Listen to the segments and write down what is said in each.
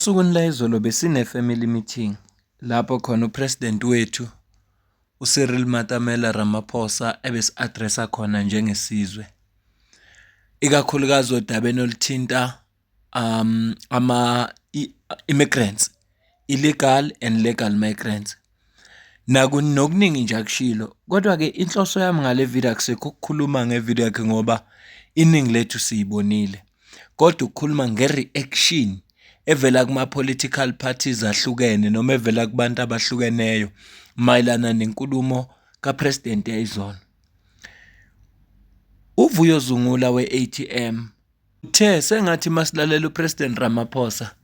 Usukwini la izolo besine-family meeting lapho khona upresident wethu uCyril Matamela Ramaphosa ebesi-addressa khona njengesizwe, ikakhulukazi odabeni oluthinta immigrants, illegal and legal migrants. Nokuningi nje akushilo, kodwa-ke inhloso yami ngale video akusekho ukukhuluma ngevideo yakhe ngoba iningi lethu siyibonile, kodwa ukukhuluma nge-reaction evela kuma-political parties ahlukene noma evela kubantu abahlukeneyo mayelana nenkulumo kapresident yayizolo. uVuyo Zungula we-ATM uthe sengathi masilalela upresident Ramaphosa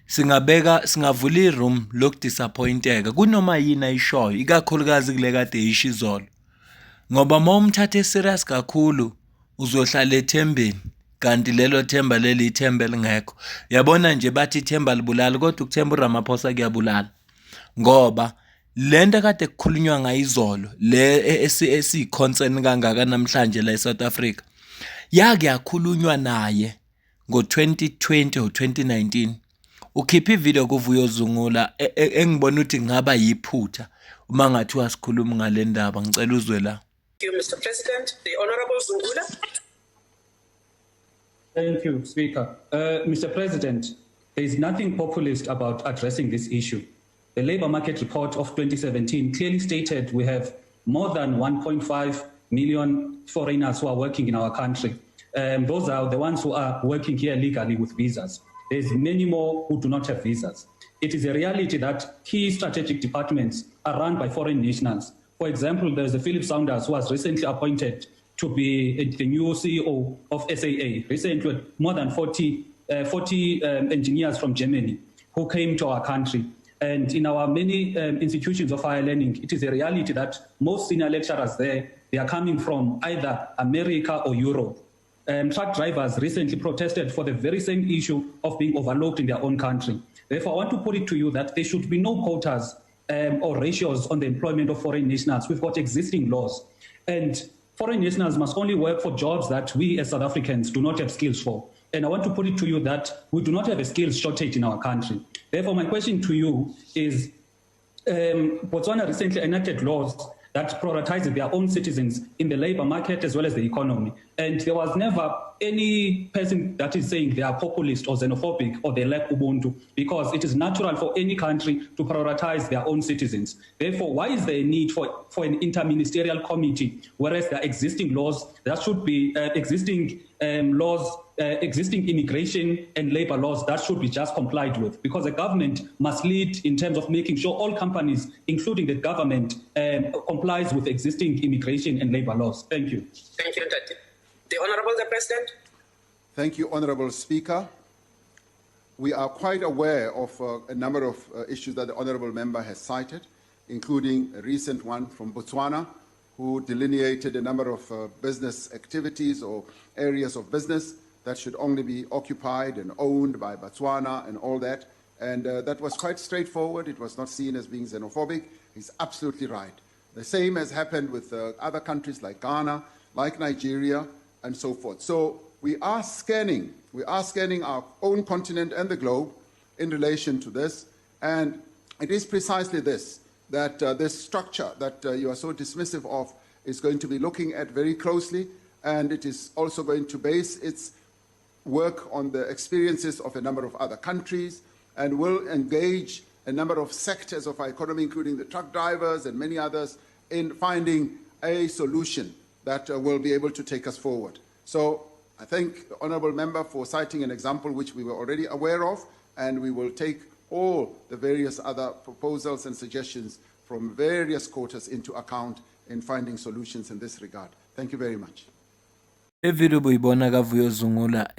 singavula iroom lokudisappointeka kunoma yini ayishoyo, ikakhulukazi kule kade eyisho izolo, ngoba uma umthathe serious kakhulu uzohlala ethembeni, kanti lelo themba leli ithemba elingekho. Yabona nje bathi ithemba libulala, kodwa ukuthemba uRamaphosa kuyabulala, ngoba lento kade kukhulunywa ngayizolo le esiyi-concern kangaka namhlanje la eSouth Africa yake yakhulunywa naye ngo-2020 or 2019. Ukhipha ivideo kuVuyo Zungula engibona ukuthi ngaba yiphutha uma ngathiwa sikhuluma ngale ndaba. Ngicela uzwe la. Thank you, Mr. President. The Honorable Zungula. Thank you, Speaker. Mr. President, there is nothing populist about addressing this issue. The Labour Market Report of 2017 clearly stated we have more than 1.5 million foreigners who are working in our country. Those are the ones who are working here legally with visas. There's many more who do not have visas. It is a reality that key strategic departments are run by foreign nationals. For example, there's a Philip Saunders who was recently appointed to be the new CEO of SAA. Recently, more than 40 engineers from Germany who came to our country. And in our many institutions of higher learning, it is a reality that most senior lecturers there, they are coming from either America or Europe. Truck drivers recently protested for the very same issue of being overlooked in their own country. Therefore, I want to put it to you that there should be no quotas or ratios on the employment of foreign nationals. We've got existing laws. And foreign nationals must only work for jobs that we as South Africans do not have skills for. And I want to put it to you that we do not have a skills shortage in our country. Therefore, my question to you is, Botswana recently enacted laws that prioritizes their own citizens in the labor market as well as the economy. And there was never any person that is saying they are populist or xenophobic or they lack Ubuntu, because it is natural for any country to prioritize their own citizens. Therefore, why is there a need for an interministerial committee, whereas there are existing laws that should be existing immigration and labor laws that should be just complied with, because the government must lead in terms of making sure all companies, including the government, complies with existing immigration and labor laws. Thank you. Thank you, Ndati. The Honorable President. Thank you, Honorable Speaker. We are quite aware of a number of issues that the Honorable Member has cited, including a recent one from Botswana, who delineated a number of business activities or areas of business that should only be occupied and owned by Botswana and all that. And that was quite straightforward. It was not seen as being xenophobic. He's absolutely right. The same has happened with other countries like Ghana, like Nigeria, and so forth. So we are scanning our own continent and the globe in relation to this. And it is precisely this, that this structure that you are so dismissive of is going to be looking at very closely, and it is also going to base its work on the experiences of a number of other countries, and will engage a number of sectors of our economy, including the truck drivers and many others, in finding a solution that will be able to take us forward. So I thank the Honourable Member for citing an example which we were already aware of, and we will take all the various other proposals and suggestions from various quarters into account in finding solutions in this regard. Thank you very much. Evideo buyibona kaVuyo Zungula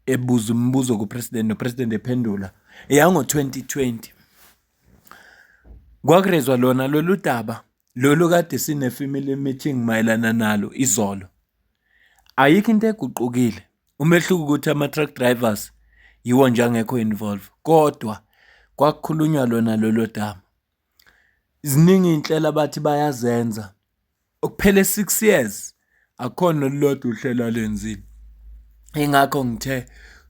ebuza umbuzo kupresident nopresident ephendula eyango 2020. Kwakurezwa lona lolu daba lolu kade sine family meeting mayelana nalo izolo. Ayikho into eguqukile. Umehluko ukuthi ama truck drivers yiwo nje angekho involve, kodwa kwakukhulunywa lona lolo daba. Ziningi inhlela bathi bayazenza. Ukuphele 6 years akhona lolodwa uhlelo lenzile. Ingakho ngithe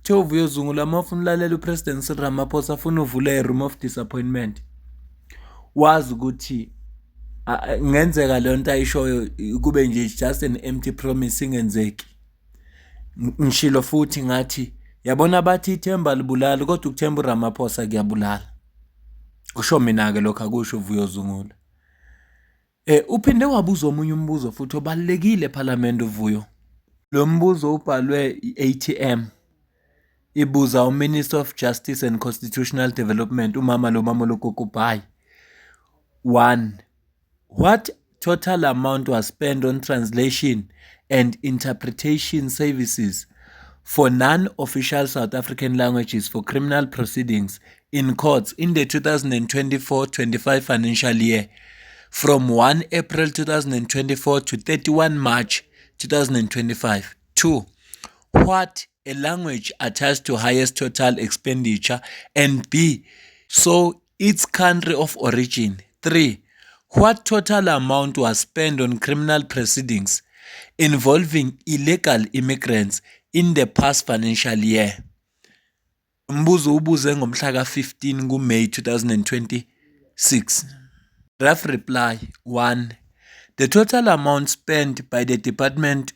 kuthiwa uVuyo Zungula uma ufuna ulalela uPresident Cyril Ramaphosa afuna uvule i-room of disappointment, wazi ukuthi ngenzeka leyo nto ayishoyo kube nje just an empty promise ingenzeki. Ngishilo futhi ngathi yabona bathi ithemba libulala kodwa ukuthemba uRamaphosa kuyabulala. Kusho mina-ke lokho akusho uVuyo Zungula. Uphinde wabuza omunye umbuzo futhi obalulekile ePhalamende uVuyo. Lo mbuzo ubhalwe i-ATM. Ibuza uMinister of Justice and Constitutional Development umama lo mama loGugubhayi. 1. What total amount was spent on translation and interpretation services for non-official South African languages for criminal proceedings in courts in the 2024-25 financial year from 1 April 2024 to 31 March 2025? 2. What a language attached to highest total expenditure, and B, so its country of origin. 3. What total amount was spent on criminal proceedings involving illegal immigrants in the past financial year? Mbuzo ubuze ngomhla ka-15 kuMay 2026. Rough reply. 1. The total amount spent by the Department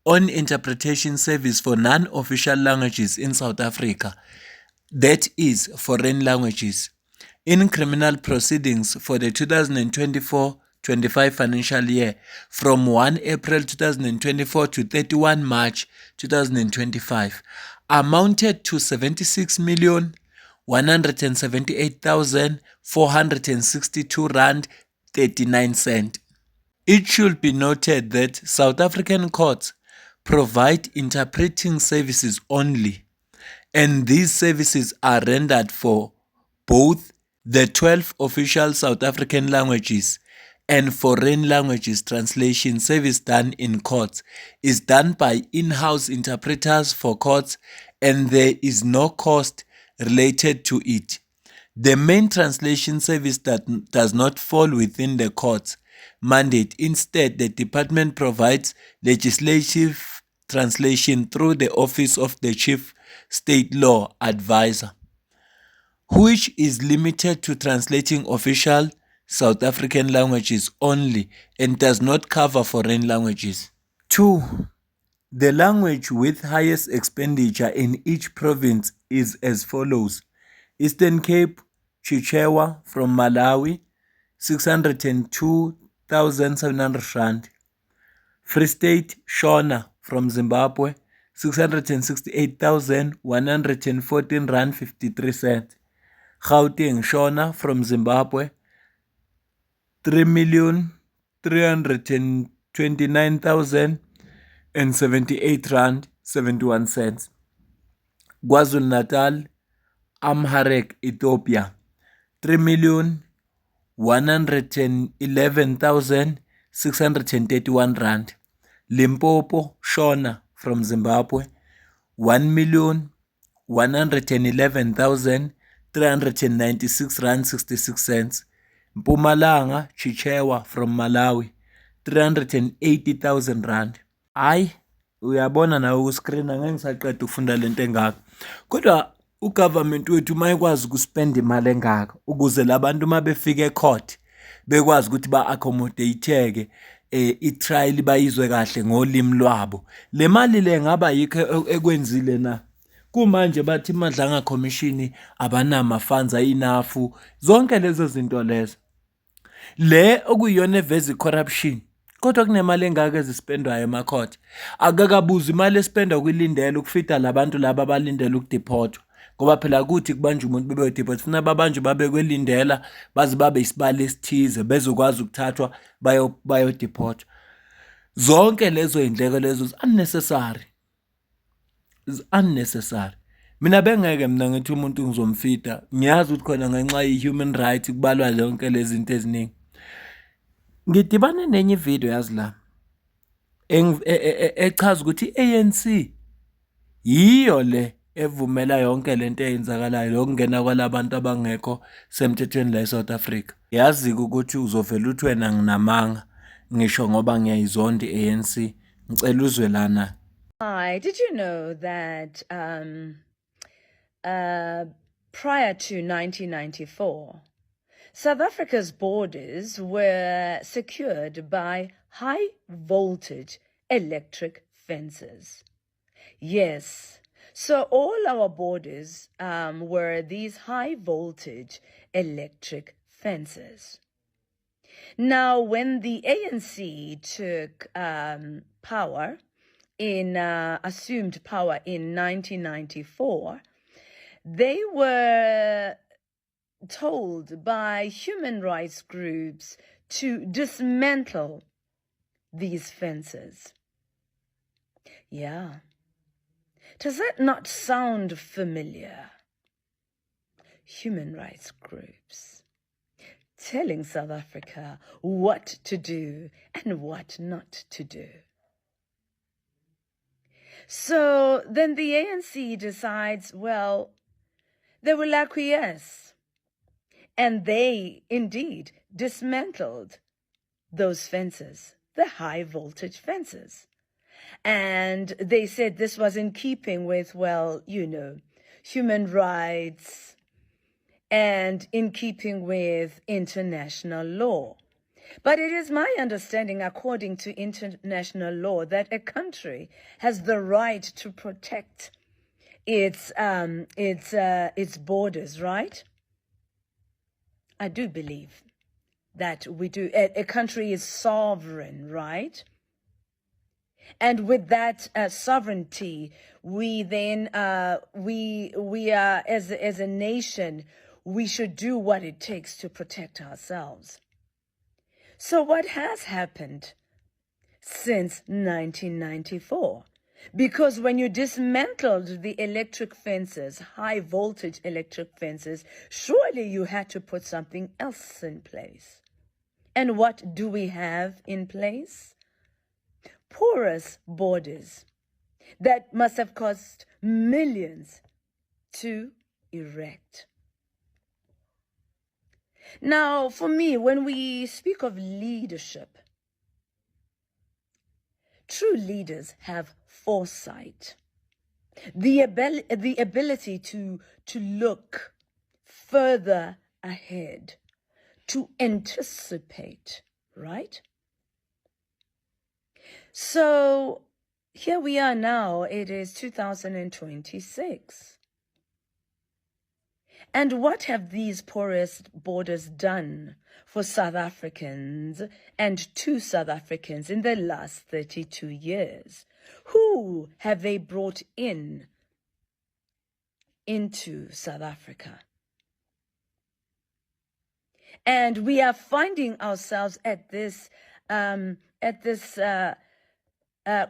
on interpretation service for non-official languages in South Africa, that is, foreign languages, in criminal proceedings for the 2024-25 financial year from 1 April 2024 to 31 March 2025 amounted to 76,178,462 rand 39 cent. It should be noted that South African courts provide interpreting services only, and these services are rendered for both the 12 official South African languages and foreign languages. Translation service done in courts is done by in-house interpreters for courts, and there is no cost related to it. The main translation service that does not fall within the court's mandate. Instead, the department provides legislative translation through the Office of the Chief State Law Advisor, which is limited to translating official South African languages only and does not cover foreign languages. 2. The language with highest expenditure in each province is as follows: Eastern Cape, Chichewa from Malawi, 602,700 rand. Free State, Shona from Zimbabwe, 668,114 rand 53 cents. Gauteng, Shona from Zimbabwe, 3,329,078 rand 71 cents. KwaZulu-Natal, Amharic, Ethiopia, 3,111,631 rand. Limpopo, Shona from Zimbabwe, 1,111,396 rand 66 cents. Mpumalanga, Chichewa from Malawi, 380,000 rand. Hayi, uyabona nawe ku-screen angeke ngisaqeda ukufunda lento engaka. Kodwa ugovernment wethu mayekwazi ukuspenda imali engaka ukuze labantu uma befika ecourt bekwazi ukuthi ba-accommodate-ke i-trial bayizwe kahle ngolimi lwabo. Le mali le ngaba yikho ekwenzile na? Kumanje bathi Madlanga Commission abanama funds ayinafu, zonke lezo zinto lezo. Le okuyiyona eveza corruption. Kodwa kunemali engaka ezispendwayo emacourt. Akakabuza imali espendwa kwilindela ukufita labantu laba abalindela ukudeportwa. Ngoba phela kuthi kubanje umuntu bebe deport funa babanje babe kwelindela baze babe isibali esithize bezokwazi ukuthathwa bayo deport. Zonke lezo indleko lezo unnecessary. Mina bengeke mina ngithi umuntu ngizomfita. Ngiyazi ukuthi khona ngenxa ye-human rights kubalwa zonke lezi zinto eziningi. Ngidibane nenye video yazi la echaza ukuthi i-ANC yiyo le evumela yonke lento eyenzakalayo lokungena kwalabantu abangekho semthethweni la eSouth Africa. Yazi ukuthi uzovela uthi wena nginamanga ngisho ngoba ngiyayizonda i-ANC. Ngicela uzwe lana. Hi, did you know that prior to 1994, South Africa's borders were secured by high voltage electric fences. Yes, so all our borders were these high voltage electric fences. Now, when the ANC took power assumed power in 1994, they were told by human rights groups to dismantle these fences. Yeah. Does that not sound familiar? Human rights groups telling South Africa what to do and what not to do. So then the ANC decides, well, they will acquiesce. And they indeed dismantled those fences, the high voltage fences. And they said this was in keeping with, well, human rights and in keeping with international law. But it is my understanding, according to international law, that a country has the right to protect its borders, right? I do believe that we do. A country is sovereign, right? And with that sovereignty, we then we are as a nation, we should do what it takes to protect ourselves. So what has happened since 1994? Because when you dismantled the electric fences, high voltage electric fences, surely you had to put something else in place. And what do we have in place? Porous borders that must have cost millions to erect. Now, for me, when we speak of leadership, true leaders have foresight, the ability to look further ahead, to anticipate, right? So here we are now, it is 2026. And what have these porous borders done for South Africans and to South Africans in the last 32 years? Who have they brought into South Africa? And we are finding ourselves at this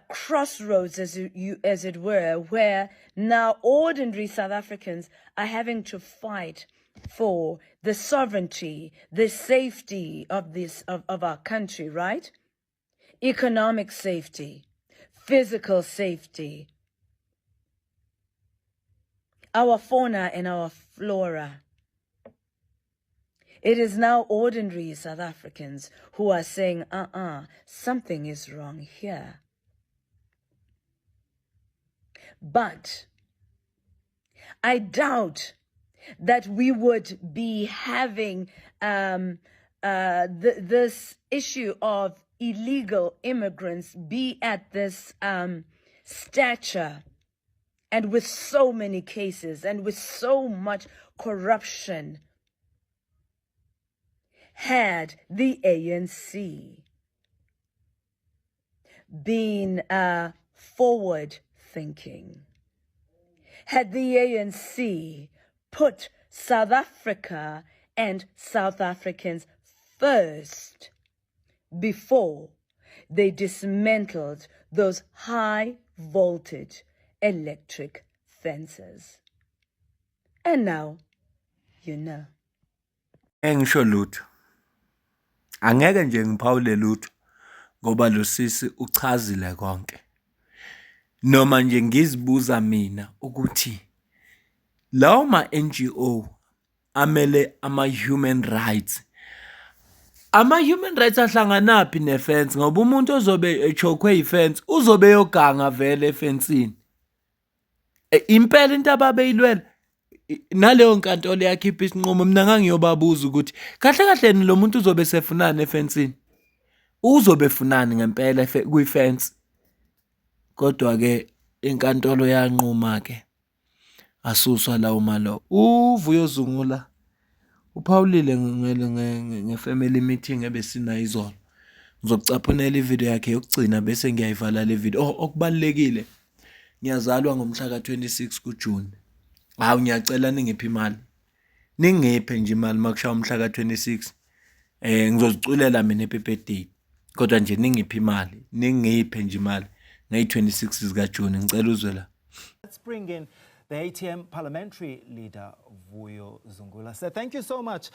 crossroads, as it were, where now ordinary South Africans are having to fight for the sovereignty, the safety of our country, right? Economic safety, physical safety, our fauna and our flora. It is now ordinary South Africans who are saying, something is wrong here. But I doubt that we would be having this issue of illegal immigrants be at this stature and with so many cases and with so much corruption had the ANC been forward thinking, had the ANC put South Africa and South Africans first before they dismantled those high voltage electric fences. And now, you know. Engisho lutho. Angeke nje ngiphawule lutho ngoba lo sisi uchazile konke. Noma nje ngizibuza mina ukuthi lawo NGO amele human rights. Human rights ahlanganaphi nefence ngoba umuntu ozobe echokwe ifence uzobe yoganga vele efensini. Impela into ababeyilwela naleyo nkantolo yakhipha isinqumo, mina ngangiyobabuza ukuthi kahle kahle lo muntu uzobe sefunani efensini, uzobe efunani ngempela kwi-fence. Kodwa-ke inkantolo yanquma-ke asuswa lawo malo. uVuyo Zungula uphawulile nge-family meeting ebesinayo izolo. Ngizokucaphunela ividiyo yakhe yokugcina bese ngiyayivala le video. Okubalulekile, ngiyazalwa ngomhla ka-26 kuJuni. Hawu, ngiyacela ningiphe imali, ningiphe nje imali makushaya umhla ka-26. Ngizoziculela mina e-birthday, kodwa nje ningiphe imali, ningiphe nje imali ngayi-26 zikaJuni. Ngicela uzwe la. Let's bring in the ATM parliamentary leader, Vuyo Zungula. So thank you so much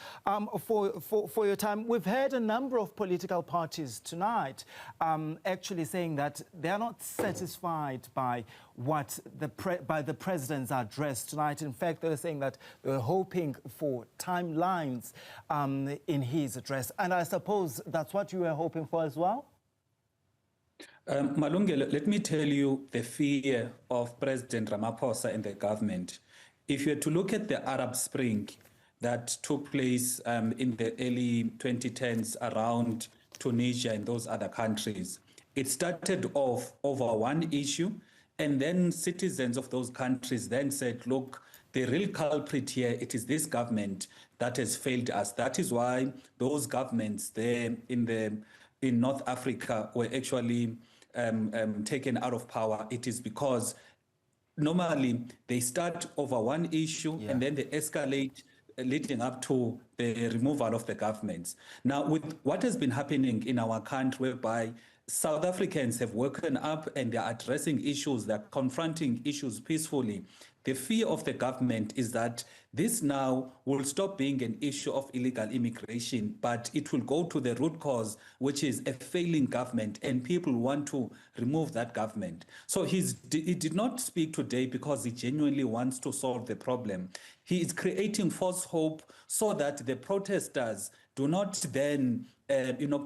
for your time. We've heard a number of political parties tonight actually saying that they are not satisfied by what by the president's address tonight. In fact, they were saying that they were hoping for timelines in his address. And I suppose that's what you were hoping for as well? Malungelo, let me tell you the fear of President Ramaphosa and the government. If you were to look at the Arab Spring that took place in the early 2010s around Tunisia and those other countries, it started off over one issue, and then citizens of those countries then said, look, the real culprit here, it is this government that has failed us. That is why those governments there in North Africa were actually taken out of power. It is because normally they start over one issue and then they escalate, leading up to the removal of the governments. Now, with what has been happening in our country, whereby South Africans have woken up and they're addressing issues, they're confronting issues peacefully. The fear of the government is that this now will stop being an issue of illegal immigration, but it will go to the root cause, which is a failing government, and people want to remove that government. So he did not speak today because he genuinely wants to solve the problem. He is creating false hope so that the protesters do not then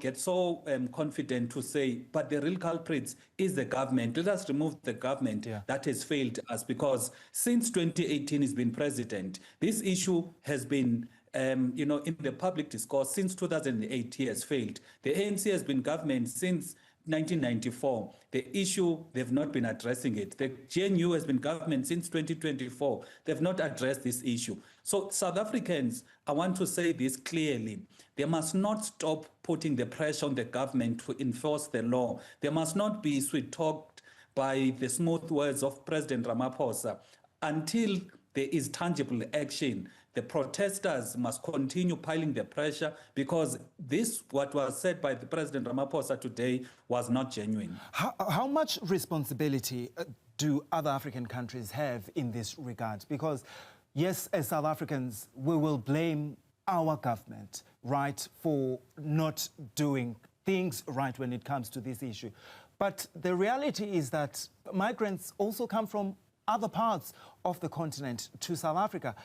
get so confident to say, but the real culprits is the government. Let us remove the government that has failed us, because since 2018 he's been president, this issue has been in the public discourse. Since 2008 he has failed. The ANC has been government since 1994. The issue, they've not been addressing it. The GNU has been government since 2024. They've not addressed this issue. So South Africans, I want to say this clearly. They must not stop putting the pressure on the government to enforce the law. They must not be sweet-talked by the smooth words of President Ramaphosa. Until there is tangible action, the protesters must continue piling the pressure, because this, what was said by the President Ramaphosa today, was not genuine. How much responsibility do other African countries have in this regard? Because yes, as South Africans, we will blame our government, right, for not doing things right when it comes to this issue. But the reality is that migrants also come from other parts of the continent to South Africa.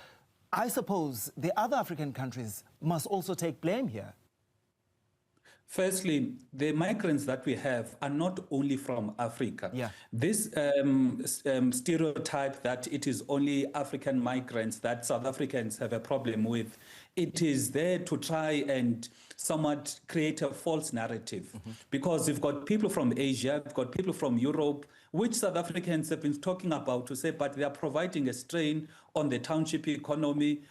I suppose the other African countries must also take blame here. Firstly, the migrants that we have are not only from Africa. This stereotype that it is only African migrants that South Africans have a problem with, it is there to try and somewhat create a false narrative. Because you've got people from Asia, you've got people from Europe, which South Africans have been talking about to say, but they are providing a strain on the township economy,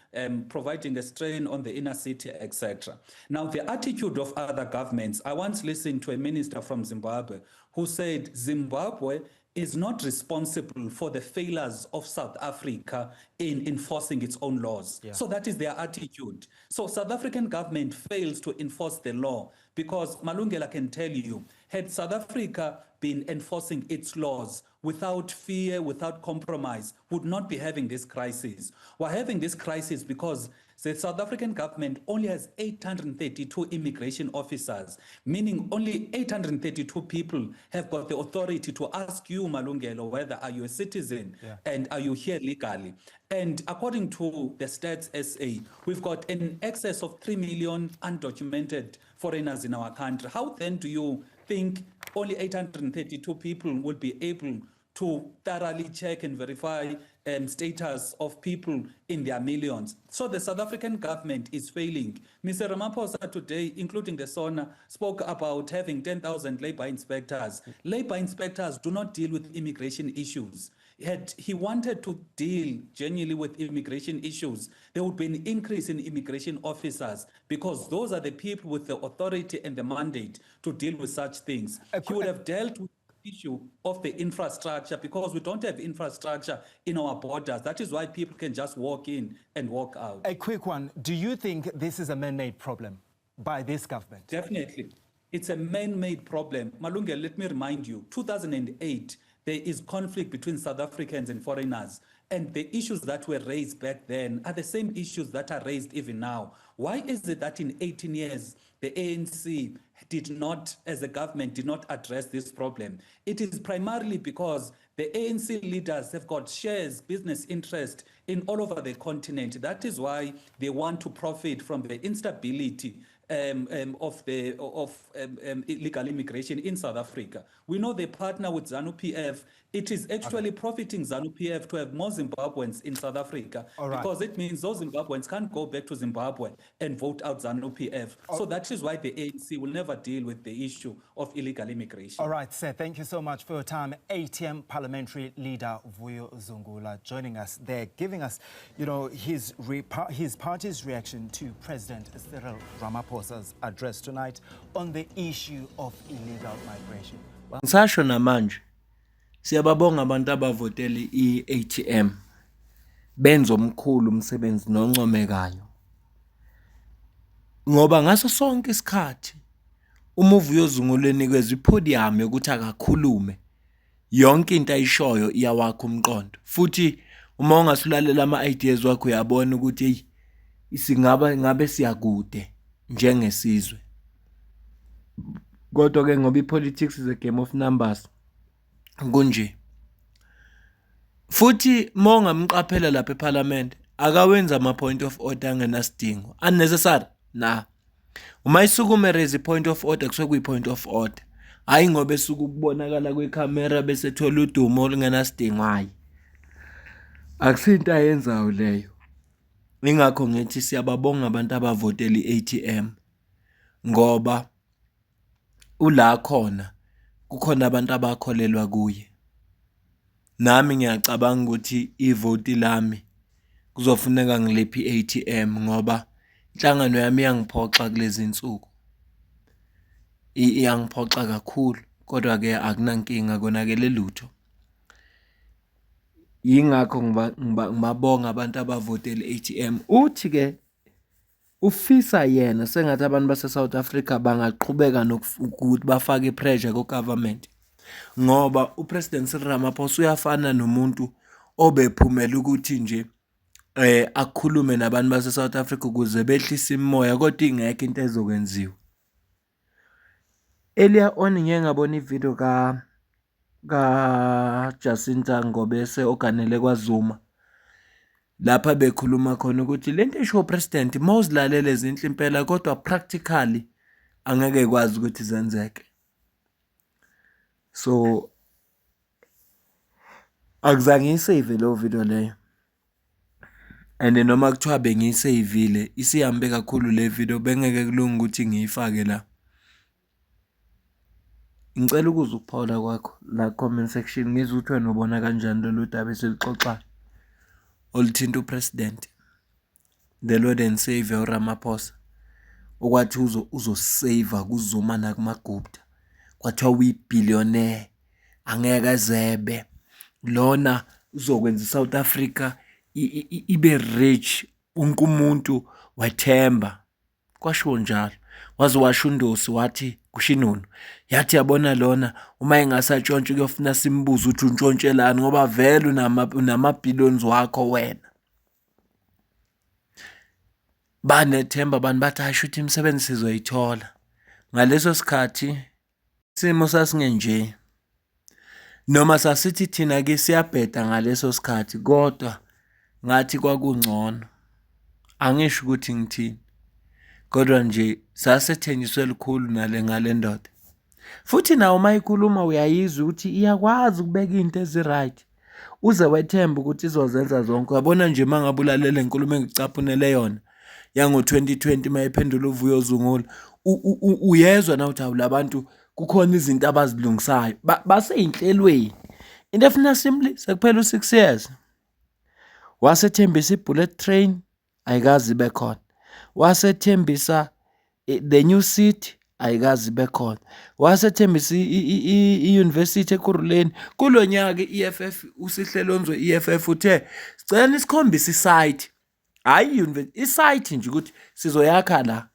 providing a strain on the inner city, etc. Now, the attitude of other governments, I once listened to a minister from Zimbabwe who said Zimbabwe is not responsible for the failures of South Africa in enforcing its own laws. So that is their attitude. So South African government fails to enforce the law, because Malungela can tell you, had South Africa been enforcing its laws without fear, without compromise, would not be having this crisis. We're having this crisis because the South African government only has 832 immigration officers, meaning only 832 people have got the authority to ask you, Malungelo, whether are you a citizen and are you here legally. And according to the Stats SA, we've got an excess of 3 million undocumented foreigners in our country. How then do you think only 832 people would be able to thoroughly check and verify status of people in their millions. So the South African government is failing. Mr. Ramaphosa today, including the SONA, spoke about having 10,000 labor inspectors. Labor inspectors do not deal with immigration issues. Had he wanted to deal genuinely with immigration issues, there would be an increase in immigration officers, because those are the people with the authority and the mandate to deal with such things. He would have dealt with issue of the infrastructure, because we don't have infrastructure in our borders. That is why people can just walk in and walk out. A quick one. Do you think this is a man-made problem by this government? Definitely. It's a man-made problem. Malunga, let me remind you, 2008, there is conflict between South Africans and foreigners. And the issues that were raised back then are the same issues that are raised even now. Why is it that in 18 years, the ANC did not, as a government, did not address this problem? It is primarily because the ANC leaders have got shares, business interest in all over the continent. That is why they want to profit from the instability of illegal immigration in South Africa. We know they partner with ZANU-PF. It is actually profiting ZANU-PF to have more Zimbabweans in South Africa, because it means those Zimbabweans can't go back to Zimbabwe and vote out ZANU-PF. So that is why the ANC will never deal with the issue of illegal immigration. All right, sir, thank you so much for your time. ATM parliamentary leader Vuyo Zungula joining us there, giving us, his party's reaction to President Cyril Ramaphosa's address tonight on the issue of illegal migration. Ngisasho namanje siyababonga abantu abavotela i-ATM benza omkhulu umsebenzi noncomekayo, ngoba ngaso sonke isikhathi uma uVuyo Zungula enikezwe ipodium yokuthi akakhulume, yonke into ayishoyo iyawakha umqondo, futhi uma ungasulalela ama-ideas wakho uyabona ukuthi ngabe siyakude njengesizwe. Kodwa ke ngoba ipolitics is a game of numbers kunje, futhi mongamqaphela lapha eParliament akawenza ama-point of order angenasidingo unnecessary. Uma isukume raise point of order kusuke kuyi-point of order, hayi ngoba esuke ukubonakala kwekhamera bese thola udumo olungenasidingo. Hayi, akusinto ayenzayo leyo. Ingakho ngithi siyababonga abantu abavotela i-ATM, ngoba ula khona kukhona abantu abakholelwa kuye. Nami ngiyacabanga ukuthi ivoti lami kuzofuneka ngilephi i-ATM, ngoba inhlangano yami iyangiphoxa kulezi insuku, iyangiphoxa kakhulu, kodwa ke akunankinga, konakele lutho. Yingakho ngibabonga abantu abavotela i-ATM. Uthi ke ufisa yena sengathi abantu base South Africa bangaqhubeka nokuthi bafake pressure ku government, ngoba uPresident Cyril Ramaphosa uyafana nomuntu obephumela ukuthi nje akukhulume nabantu base South Africa ukuze behlise imoya, kodwa ingekho into ezokwenziwa. Earlier on ngeke ngabona ivideo ka Jacinta Ngobese oganele kwaZuma, lapha bekhuluma khona ukuthi lento esho president mawuzilalela izinhle impela, kodwa practically angeke kwazi ukuthi zenzeke. So akuzange ngisave lo video leyo, and noma kuthiwa bengiyisavile isihambe kakhulu le video, bengeke kulunga ukuthi ngiyifake la. Ngicela ukuzwa ukuphawula kwakho la comment section, ngizwe ukuthi wena ubona kanjani lolu daba esilixoxa oluthinta upresident, the Lord and Savior uRamaphosa, okwathi uzosave kuZuma nakumaGupta, kwathiwa uyi-billionaire, angeke azebe lona uzokwenza iSouth Africa ibe rich, wonke umuntu wathemba. Kwasho njalo, waze washo uNdosi wathi kushinunu, yathi yabona lona uma engasatshontshe kuyofuna simbuze ukuthi untshontshelani, ngoba vele unama-billions wakho wena. Banethemba abantu bathi asho ukuthi imisebenzi sizoyithola. Ngaleso sikhathi isimo sasingenje, noma sasithi thina ke siyabheda ngaleso sikhathi, kodwa ngathi kwakungcono. Angisho ukuthi ngithini, kodwa nje sasethenjiswe likhulu ngale ndoda. Futhi nawo mayikhuluma uyayizwa ukuthi iyakwazi ukubeka into ezi-right, uze wethemba ukuthi izozenza zonke. Wabona nje mangabe ulalela inkulumo engicaphunele yona yango-2020 mayiphendula uVuyo Zungula, uyezwa na ukuthi awulabantu kukhona izinto abazilungisayo baseyinhlelweni. Into efuna simply sekuphela u6 years. Wasethembisa i-bullet train ayikazi ibe khona. Wasethembisa the new city ayikazi ibe khona. Wasethembisa i-university eKuruleni. Kulonyaka i-EFF uSihlelonzwe i-EFF uthe sicela isikhombisa isite. Hayi university, isite nje ukuthi sizoyakha la.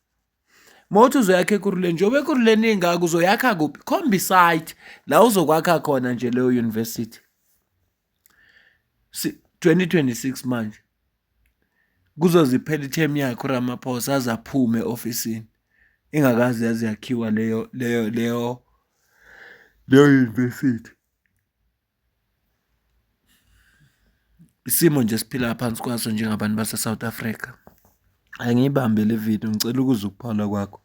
Mothi uzoyakha eKuruleni, njengoba eKuruleni ingaka uzoyakha kuphi? Khomba isite la uzokwakha khona nje leyo university. 2026 manje kuzoziphela i-term yakhe uRamaphosa aze aphume ofisini ingakazi yaze yakhiwa leyo university. Isimo nje siphila phansi kwaso njengabantu base-South Africa. Angiyibambe le video, ngicela ukuza ukuphola kwakho.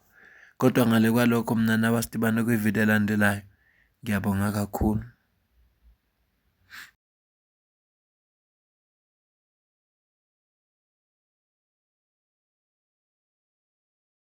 Kodwa ngale kwalokho mina nabasidibane kwivideo elandelayo. Ngiyabonga kakhulu.